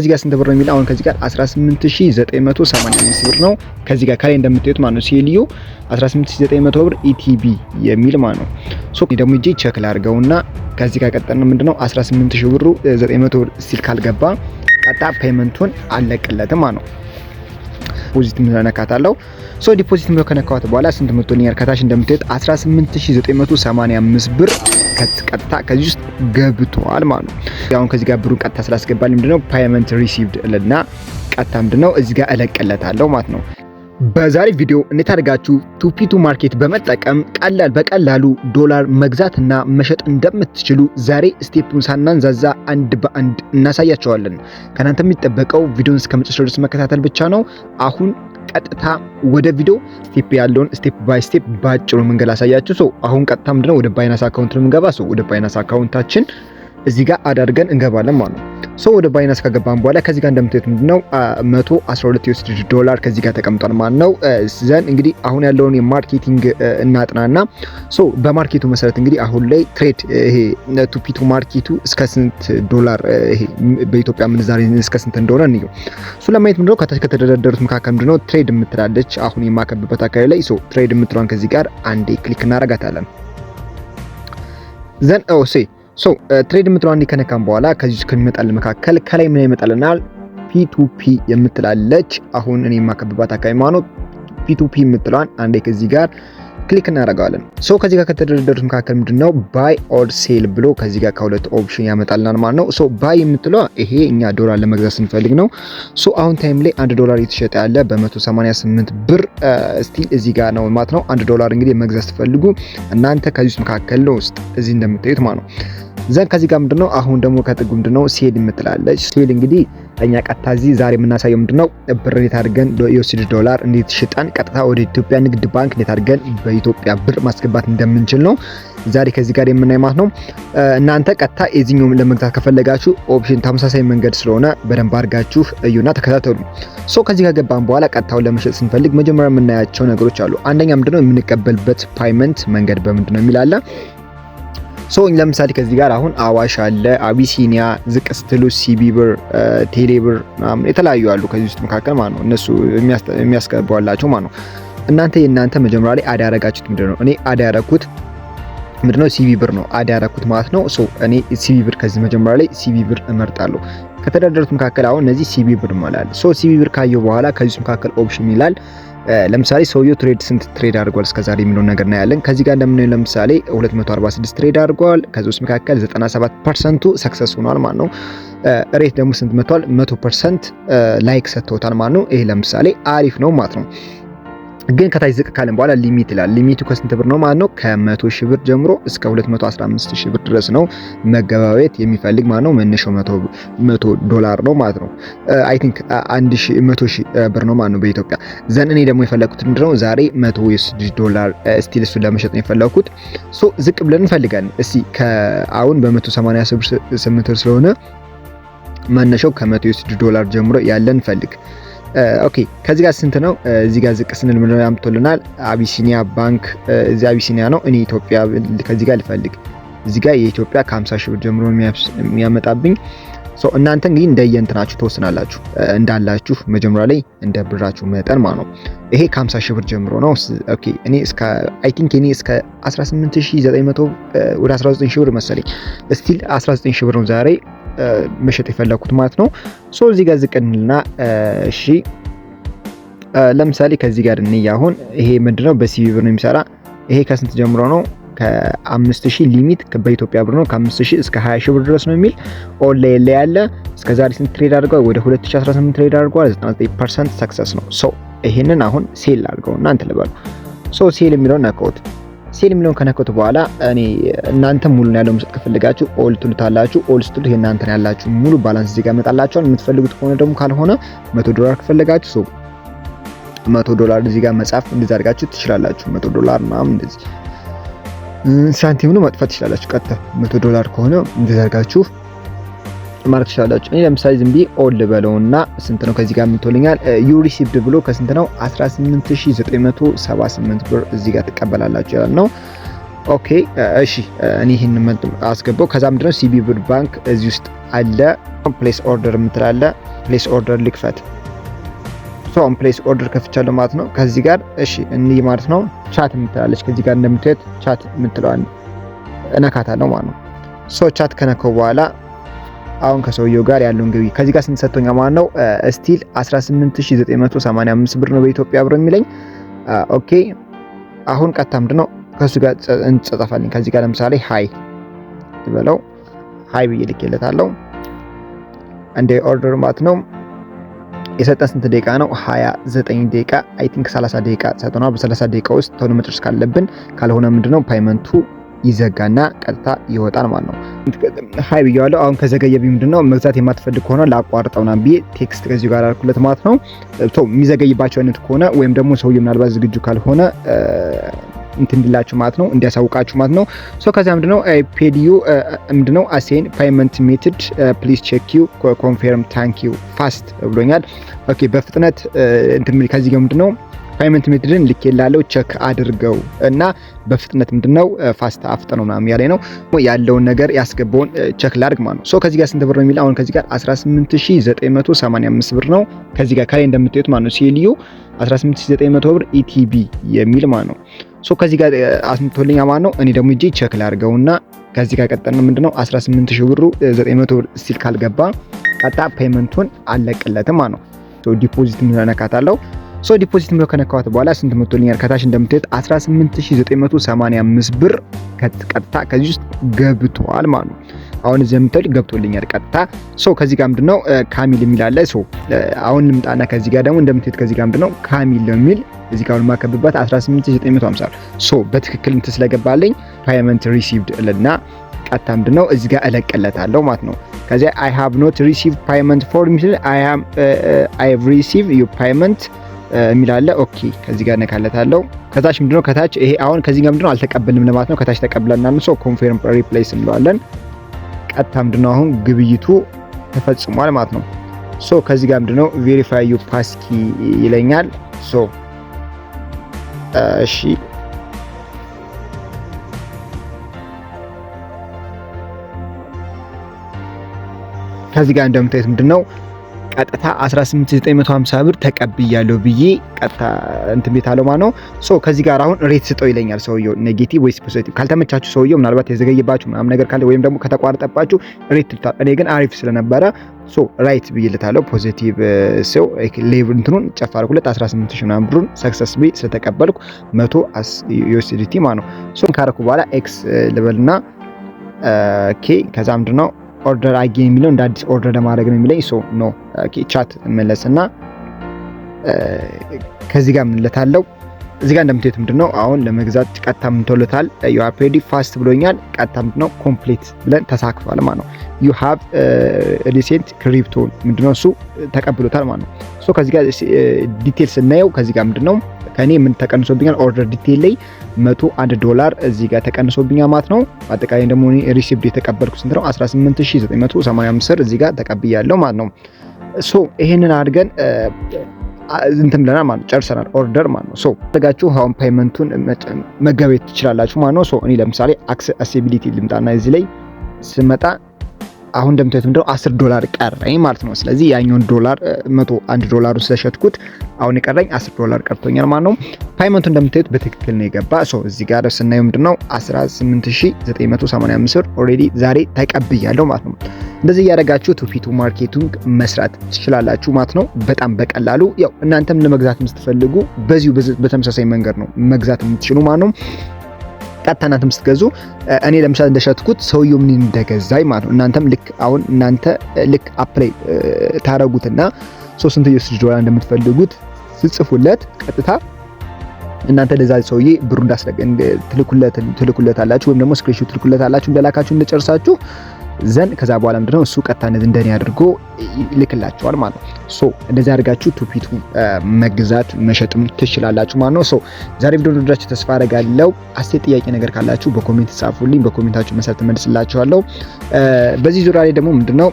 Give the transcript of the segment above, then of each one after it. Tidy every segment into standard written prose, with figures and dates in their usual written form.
ከዚህ ጋር ስንት ብር ነው የሚል አሁን ከዚህ ጋር 18985 ብር ነው። ከዚህ ጋር ከላይ እንደምታዩት ማለት ነው ሲኤልዩ 18900 ብር ኢቲቢ የሚል ማለት ነው። ሶ ደግሞ እጄ ቼክ ላድርገውና ከዚህ ጋር ቀጠልን ምንድነው 18000 ብሩ 900 ብር ስቲል ካልገባ ቀጣ ፔመንቱን አለቅለትም ማለት ነው። ዲፖዚት ምንነካታለው። ሶ ዲፖዚት ምንነካው ከነካዋት በኋላ ስንት መቶልኛል ከታች እንደምታዩት 18985 ብር ቀጥታ ከዚህ ውስጥ ገብቷል ማለት ነው። አሁን ከዚህ ጋር ብሩን ቀጥታ ስላስገባልኝ ምንድነው ፔመንት ሪሲቭድ እና ቀጥታ ምንድነው እዚህ ጋር እለቅለታለሁ ማለት ነው። በዛሬ ቪዲዮ እንዴት አድርጋችሁ ቱፒቱ ማርኬት በመጠቀም በቀላሉ ዶላር መግዛትና መሸጥ እንደምትችሉ ዛሬ ስቴፑን ሳናንዛዛ አንድ በአንድ እናሳያቸዋለን። ከናንተ የሚጠበቀው ቪዲዮን እስከመጨረሻው ድረስ መከታተል ብቻ ነው። አሁን ቀጥታ ወደ ቪዲዮ ስቴፕ ያለውን ስቴፕ ባይ ስቴፕ ባጭሩ መንገድ አሳያችሁ። አሁን ቀጥታ ምንድነው ወደ ባይናንስ አካውንት ነው የምንገባ። ወደ ባይናንስ አካውንታችን እዚህ ጋር አዳርገን እንገባለን ማለት ነው። ወደ ባይናንስ ከገባን በኋላ ከዚህ ጋር እንደምታዩት ምንድነው 112 ዩኤስዲ ዶላር ከዚህ ጋር ተቀምጧል ማለት ነው። ዘን እንግዲህ አሁን ያለውን የማርኬቲንግ እናጥናና በማርኬቱ መሰረት እንግዲህ አሁን ላይ ትሬድ ይሄ ቱፒቱ ማርኬቱ እስከ ስንት ዶላር ይሄ በኢትዮጵያ ምንዛሬ እስከ ስንት እንደሆነ እንየው። ለማየት ምንድነው ከታች ከተደረደሩት መካከል ምንድነው ትሬድ የምትላለች አሁን የማከብበት አካባቢ ላይ ትሬድ የምትሏን ከዚህ ጋር አንዴ ክሊክ እናረጋታለን። ዘን ትሬድ የምትለዋን ከነካም በኋላ ከዚህ ከሚመጣልን መካከል ከላይ ምን ይመጣልናል? ፒ2ፒ የምትላለች አሁን እኔ የማከብባት አካባቢ ማለት ፒ2ፒ የምትለዋን አንዴ ከዚህ ጋር ክሊክ እናደርጋለን። ከዚህ ጋር ከተደረደሩት መካከል ምንድነው ባይ ኦር ሴል ብሎ ከዚህ ጋር ከሁለት ኦፕሽን ያመጣልናል ማለት ነው። ባይ የምትለዋ ይሄ እኛ ዶላር ለመግዛት ስንፈልግ ነው። አሁን ታይም ላይ 1 ዶላር እየተሸጠ ያለ በ188 ብር ስቲል እዚህ ጋር ነው ማለት ነው። 1 ዶላር እንግዲህ መግዛት ስትፈልጉ እናንተ ከዚህ መካከል ነው ውስጥ እዚህ እንደምታዩት ማለት ነው። ዘን ከዚህ ጋር ምንድነው አሁን ደግሞ ከጥጉ ምንድነው ሴል የምትላለች። ሴል እንግዲህ እኛ ቀጥታ እዚህ ዛሬ የምናሳየው ምንድነው ብር እንዴት አድርገን ዩኤስዲ ዶላር እንዴት ሽጠን ቀጥታ ወደ ኢትዮጵያ ንግድ ባንክ እንዴት አድርገን በኢትዮጵያ ብር ማስገባት እንደምንችል ነው ዛሬ ከዚህ ጋር የምናይ ማለት ነው። እናንተ ቀጥታ እዚህኛው ለመግዛት ከፈለጋችሁ ኦፕሽን ተመሳሳይ መንገድ ስለሆነ በደንብ አድርጋችሁ እዩና ተከታተሉ። ከዚህ ጋር ገባን በኋላ ቀጥታውን ለመሸጥ ስንፈልግ መጀመሪያ የምናያቸው ነገሮች አሉ። አንደኛ ምንድነው የምንቀበልበት ፔመንት መንገድ በምንድነው የሚላለ ለምሳሌ ከዚህ ጋር አሁን አዋሽ አለ፣ አቢሲኒያ፣ ዝቅ ስትሉ ሲቢ ብር፣ ቴሌ ብር ምናምን የተለያዩ አሉ ከዚህ ውስጥ መካከል ማለት ነው። እነሱ የሚያስገባላችሁ ማለት ነው። የእናንተ መጀመሪያ ላይ አድ ያደረጋችሁት ምንድነው? እኔ አድ ያደረኩት ምንድነው ሲቢ ብር ነው አድ ያደረኩት ማለት ነው። እኔ ሲቢ ብር ከዚህ መጀመሪያ ላይ ሲቢ ብር እመርጣለሁ። ከተደረደሩት መካከል አሁን እነዚህ ሲቢ ብር ማለት ሲቢ ብር ካየው በኋላ ከዚህ መካከል ኦፕሽን ይላል። ለምሳሌ ሰውየው ትሬድ ስንት ትሬድ አድርጓል እስከዛሬ የሚለው ነገር ነው ያለን። ከዚህ ጋር እንደምናየው ለምሳሌ 246 ትሬድ አድርጓል። ከዚህ ውስጥ መካከል 97% ሰክሰስ ሆኗል ማለት ነው። ሬት ደግሞ ስንት መቷል? 100% ላይክ ሰጥቶታል ማለት ነው። ይሄ ለምሳሌ አሪፍ ነው ማለት ነው። ግን ከታች ዝቅ ካለን በኋላ ሊሚት ይላል። ሊሚቱ ከስንት ብር ነው ማለት ነው? ከ100,000 ብር ጀምሮ እስከ 215,000 ብር ድረስ ነው መገባበየት የሚፈልግ ማለት ነው። መነሻው 100 ዶላር ነው ማለት ነው። አይ ቲንክ 100,000 ብር ነው ማለት ነው በኢትዮጵያ። ዘን እኔ ደግሞ የፈለኩት ምንድነው ዛሬ 100 ዩኤስዲ ዶላር ስቲል እሱን ለመሸጥ ነው የፈለኩት። ዝቅ ብለን እንፈልጋለን። እስቲ ከአሁን በ188 ብር ስለሆነ መነሻው ከ100 ዩኤስዲ ዶላር ጀምሮ ያለን እንፈልግ። ኦኬ ከዚህ ጋር ስንት ነው? እዚህ ጋር ዝቅ ስንል ምን ያምጥልናል? አቢሲኒያ ባንክ እዚህ አቢሲኒያ ነው። እኔ ኢትዮጵያ ከዚህ ጋር ልፈልግ። እዚህ ጋር የኢትዮጵያ ከ50,000 ብር ጀምሮ የሚያመጣብኝ። እናንተ እንግዲህ እንደየእንትናችሁ ተወስናላችሁ እንዳላችሁ መጀመሪያ ላይ እንደ ብራችሁ መጠን ማለት ነው። ይሄ ከ50,000 ብር ጀምሮ ነው። ኦኬ እኔ እስከ አይ ቲንክ እኔ እስከ 18900 ወደ 19000 ብር መሰለኝ ስቲል 19000 ብር ነው ዛሬ መሸጥ የፈለኩት ማለት ነው። እዚህ ጋር ዝቅንልና እሺ ለምሳሌ ከዚህ ጋር እንይ። አሁን ይሄ ምንድነው በሲቢ ብር ነው የሚሰራ። ይሄ ከስንት ጀምሮ ነው? ከ5000 ሊሚት በኢትዮጵያ ብር ነው ከ5000 እስከ 20,000 ብር ድረስ ነው የሚል ኦንላይን ላይ ያለ። እስከ ዛሬ ስንት ትሬድ አድርጓል? ወደ 2018 ትሬድ አድርጓል። 99% ሰክሰስ ነው። ይሄንን አሁን ሴል አድርገው እናንተ ልበሉ። ሴል የሚለውን ነካውት። ሴል የሚለውን ከነካውት በኋላ እኔ እናንተ ሙሉ ነው ያለው መስጠት ከፈለጋችሁ ኦል ትሉታላችሁ። ኦል ስትሉ የእናንተ ነው ያላችሁ ሙሉ ባላንስ እዚህ ጋር መጣላችኋል። የምትፈልጉት ከሆነ ደግሞ ካልሆነ 100 ዶላር ከፈለጋችሁ 100 ዶላር እዚህ ጋር መጻፍ እንደዛ አድርጋችሁ ትችላላችሁ። 100 ዶላር ምናምን እንደዚህ ሳንቲም ነው ማጥፋት ትችላላችሁ። ቀጥታ 100 ዶላር ከሆነ እንደዛ አድርጋችሁ ማርክ ትችላላችሁ። እኔ ለምሳሌ ዝም ብዬ ኦል በለውና ስንት ነው ከዚህ ጋር የምትወልኛል? ዩ ሪሲቭድ ብሎ ከስንት ነው 18978 ብር እዚህ ጋር ትቀበላላችሁ ያለ ነው። ኦኬ እሺ እኔ ይሄን አስገባው። ከዛ ምንድነው ሲቢ ብር ባንክ እዚህ ውስጥ አለ። ፕሌስ ኦርደር የምትላለ ፕሌስ ኦርደር ልክፈት። ሶ ፕሌስ ኦርደር ከፍቻለሁ ማለት ነው። ከዚህ ጋር እሺ እንይ ማለት ነው። ቻት የምትላለች ከዚህ ጋር እንደምታዩት ቻት የምትለዋን እነካታለሁ ማለት ነው። ሶ ቻት ከነካው በኋላ አሁን ከሰውየው ጋር ያለውን ግብይት ከዚህ ጋር ስንት ሰጥቶኛል ማለት ነው። ስቲል 18985 ብር ነው በኢትዮጵያ ብር የሚለኝ። ኦኬ አሁን ቀጥታ ምንድነው ከሱ ጋር እንጸጻፋለኝ። ከዚህ ጋር ለምሳሌ ሃይ ትበለው ሃይ ብዬ ልኬለታለሁ። እንደ ኦርደር ማለት ነው። የሰጠን ስንት ደቂቃ ነው? 29 ደቂቃ አይ ቲንክ 30 ደቂቃ ሰጥተናል። በ30 ደቂቃ ውስጥ ቶሎ መጨረስ ካለብን ካልሆነ ምንድነው ፓይመንቱ ይዘጋና ቀጥታ ይወጣል ማለት ነው። ሃይ ብያለሁ። አሁን ከዘገየብኝ ምንድነው መግዛት የማትፈልግ ከሆነ ላቋርጠውና ብዬ ቴክስት ከዚህ ጋር አልኩለት ማለት ነው። የሚዘገይባቸው አይነት ከሆነ ወይም ደግሞ ሰውዬው ምናልባት ዝግጁ ካልሆነ እንትን እንዲላችሁ ማለት ነው እንዲያሳውቃችሁ ማለት ነው። ሶ ከዛ ምንድነው ፔድ ዩ ምንድነው አሴን ፔመንት ሜትድ ፕሊዝ ቼክ ዩ ኮንፈርም ታንክ ዩ ፋስት ብሎኛል። ኦኬ በፍጥነት እንትን ከዚህ ጋር ምንድነው ፔመንት ሜትድን ልኬላለው ቼክ አድርገው እና በፍጥነት ምንድነው ፋስት አፍጥነው ምናምን ያለኝ ነው ያለውን ነገር ያስገባውን ቼክ ላድርግ ማለት ነው። ሶ ከዚህ ጋር ስንት ብር ነው የሚለው አሁን ከዚህ ጋር 18985 ብር ነው። ከዚህ ጋር ከላይ እንደምታዩት ማለት ነው ሲኤልዩ 18900 ብር ኢቲቢ የሚል ማለት ነው። ሶ ከዚህ ጋር አስምቶልኛ ማለት ነው። እኔ ደግሞ እጄ ቼክ ላድርገውና ከዚህ ጋር ቀጠን ነው ምንድነው 18000 ብሩ 900 ብር ስቲል ካልገባ ቀጣ ፔመንቱን አለቅለትም ማለት ነው። ሶ ዲፖዚት ምን ነካታለው። ሶ ዲፖዚት ምን ከነካሁት በኋላ ስንት መቶልኛል? ከታች እንደምታዩት 18985 ብር ቀጥታ ከዚህ ውስጥ ገብቷል ማለት ነው። አሁን እዚህ የምታዩት ገብቶልኛል ቀጥታ። ሶ ከዚህ ጋር ምንድነው ካሚል የሚል አለ። ሶ አሁን ልምጣና ከዚህ ጋር ደግሞ እንደምታዩት ከዚህ ጋር ምንድነው ካሚል ነው የሚል እዚህ ጋር ማከብባት 18950 ሶ በትክክል እንትን ስለገባልኝ ፔመንት ሪሲቭድ እልና ቀጥታ ምንድነው እዚህ ጋር እለቀለታለሁ ማለት ነው። ከዚያ አይ ሃቭ ኖት ሪሲቭድ ፔመንት ፎር ሚል አይ ሃቭ ሪሲቭድ ዩ ፔመንት የሚላለ ኦኬ ከዚህ ጋር ነካለታለሁ። ከታች ምንድነው ከታች ይሄ አሁን ከዚህ ጋር ምንድነው አልተቀበልንም ለማለት ነው። ከታች ተቀብለናል። ሶ ኮንፈርም ሪፕሌስ እንለዋለን። ቀጥታ ምንድነው አሁን ግብይቱ ተፈጽሟል ማለት ነው። ሶ ከዚህ ጋር ምንድነው ቬሪፋይ ዩ ፓስኪ ይለኛል። ሶ እሺ ከዚህ ጋር እንደምታዩት ምንድነው ቀጥታ 18950 ብር ተቀብያለሁ ብዬ ቀጥታ እንትን ቤት አለው ማለት ነው። ሶ ከዚህ ጋር አሁን ሬት ስጠው ይለኛል ሰውየው ኔጌቲቭ ወይስ ፖዚቲቭ። ካልተመቻችሁ ሰውየው ምናልባት የዘገየባችሁ ምናምን ነገር ካለ ወይም ደግሞ ከተቋረጠባችሁ ሬት ትልታል። እኔ ግን አሪፍ ስለነበረ ሶ ራይት ብዬልታለሁ ፖዚቲቭ ሰው ሌቭል እንትኑን ጨፋርኩለት 18000 ምናምን ብሩን ሰክሰስሊ ስለተቀበልኩ 100 USDT ማለት ነው። ሶ ካረኩ በኋላ ኤክስ ልበልና ኦኬ ከዛ ምንድነው ኦርደር አጌን የሚለው እንደ አዲስ ኦርደር ለማድረግ ነው የሚለኝ። ሶ ኖ ኦኬ ቻት መለስና ከዚህ ጋር ምንለታለው እዚህ ጋር እንደምታዩት ምንድነው አሁን ለመግዛት ቀጥታ ምንተውለታል ዩ አር ሬዲ ፋስት ብሎኛል። ቀጥታ ምንድነው ኮምፕሊት ብለን ተሳክቷል ማለት ነው። ዩ ሃቭ ሪሴንት ክሪፕቶ ምንድነው እሱ ተቀብሎታል ማለት ነው። ሶ ከዚህ ጋር ዲቴል ስናየው ከዚህ ጋር ምንድነው ከኔ ምን ተቀንሶብኛል ኦርደር ዲቴል ላይ $101 እዚህ ጋር ተቀንሶብኛል ማለት ነው። አጠቃላይ ደግሞ እኔ ሪሲቭድ የተቀበልኩት ስንት ነው 18985 ብር እዚህ ጋር ተቀብያለሁ ማለት ነው። ሶ ይሄንን አድርገን እንትን ብለናል ማለት ነው። ጨርሰናል ኦርደር ማለት ነው። ሶ አድርጋችሁ አሁን ፔመንቱን መገበየት ትችላላችሁ ማለት ነው። ሶ እኔ ለምሳሌ አክሰሲቢሊቲ ልምጣና እዚህ ላይ ስመጣ አሁን እንደምታዩት ምንድነው $10 ቀረኝ ማለት ነው። ስለዚህ ያኛውን $101 ስለሸጥኩት አሁን የቀረኝ $10 ቀርቶኛል ማለት ነው። ፔመንቱ እንደምታዩት በትክክል ነው የገባ። ሶ እዚህ ጋር ስናየው ምንድነው 18985 ብር ኦሬዲ ዛሬ ተቀብያለሁ ማለት ነው። እንደዚህ ያደረጋችሁ ቱፊቱ ማርኬቲንግ መስራት ትችላላችሁ ማለት ነው። በጣም በቀላሉ ያው እናንተም ለመግዛት የምትፈልጉ በዚሁ በተመሳሳይ መንገድ ነው መግዛት የምትችሉ ማለት ነው። ቀጥታ እናንተም ስትገዙ እኔ ለምሳሌ እንደሸጥኩት ሰውየው ምን እንደገዛኝ ማለት ነው። እናንተም ልክ አሁን እናንተ ልክ አፕላይ ታረጉትና $300 እንደምትፈልጉት ስጽፉለት ቀጥታ እናንተ ለዛ ሰውዬ ብሩ እንዳስረገን ትልኩለት አላችሁ ወይም ደግሞ ስክሪንሾት ትልኩለት አላችሁ እንደላካችሁ እንደጨርሳችሁ ዘን ከዛ በኋላ ምንድነው እሱ ቀጥታ እንደኔ አድርጎ ይልክላችኋል ማለት ነው። ሶ እንደዚህ አድርጋችሁ ቱፊቱ መግዛት መሸጥም ትችላላችሁ ማለት ነው። ሶ ዛሬ ቪዲዮ እንደወደዳችሁ ተስፋ አደርጋለሁ። አስተያየት ጥያቄ ነገር ካላችሁ በኮሜንት ጻፉልኝ። በኮሜንታችሁ መሰረት መልስላችኋለሁ። በዚህ ዙሪያ ላይ ደግሞ ምንድነው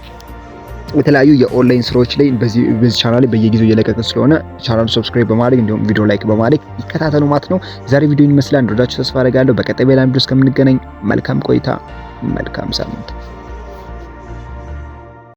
የተለያዩ የኦንላይን ስራዎች ላይ በዚህ ቻናል ላይ በየጊዜው እየለቀቀ ስለሆነ ቻናሉን ሰብስክራይብ በማድረግ እንዲሁም ቪዲዮ ላይክ በማድረግ ይከታተሉ ማለት ነው። ዛሬ ቪዲዮን ይመስላል እንደወደዳችሁ ተስፋ አደርጋለሁ። በቀጣይ በሌላ ቪዲዮ እስከምንገናኝ መልካም ቆይታ፣ መልካም ሳምንት።